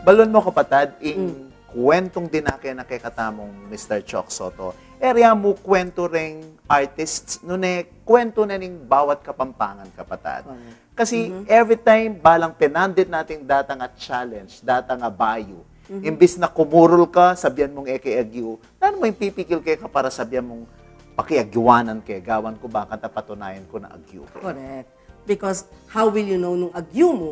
balon mo kapatad, kwentong dinake na kay katamong Mr. Chok Soto. Area mo kwento ring artists, kwento na ning bawat kapampangan kapatad. Kasi every time balang pinandit nating data nga challenge, data nga bayo, imbis na kumurol ka, sabihan mong eke-agyo, ano mo yung pipikil kay ka para sabihan mong pakiagyawanan kay, gawan ko baka patunayan ko na agyo. Correct. Because how will you know nung agyo mo?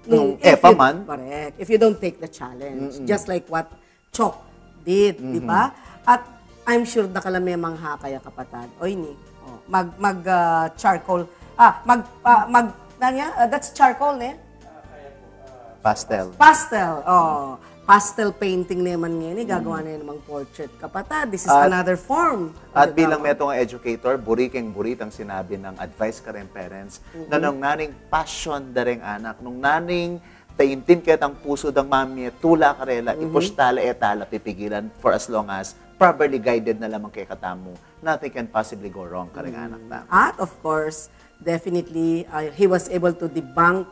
Nung epa man. Correct. If you don't take the challenge. Just like what Chok did, di ba? At I'm sure nakalamemang ha kaya kapatad. Oy ni, charcoal. That's charcoal, ne? Pastel. Pastel. Oh. Pastel painting naman ngayon, gagawa na namang portrait kapatad. This is another form. At bilang metong educator, buri-buri ang sinabi ng advice ka rin parents, na nung naning passion daring anak, nung naning taimtim kahit ang puso ng mami, tula karela, ipush tala etala, pipigilan for as long as properly guided na lamang kay katamo, nothing can possibly go wrong karing anak na. At of course, definitely, he was able to debunk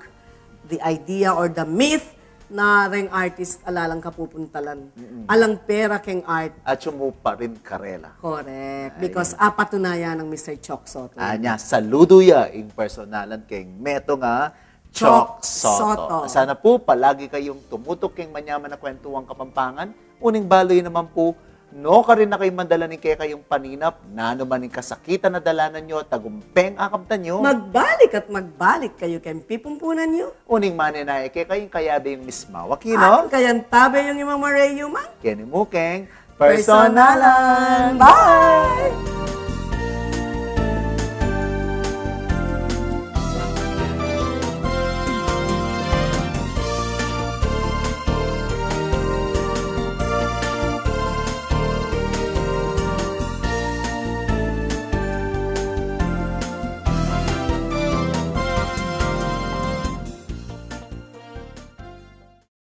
the idea or the myth na ring artist alalang kapupuntalan. Alang pera keng art. At sumupa rin karela. Correct. Because apatunayan ng Mr. Chok Soto. Anya, saludo ya in personalan keng meto nga Chok Soto. Sana po palagi kayong tumutok keng manyaman na kwentuang kapampangan. Uning baloy naman po, no ka rin na kayo mandalanin kaya kayong paninap, na naman yung kasakitan na dalanan nyo, tagumpeng akamtan nyo. Magbalik at magbalik kayo kayong pipumpunan nyo. Uning maninae kaya kayong kayabe yung misma. Wakino? At kayan tabe yung imang mareyo man. Kenny Mukeng, Personalan. Bye!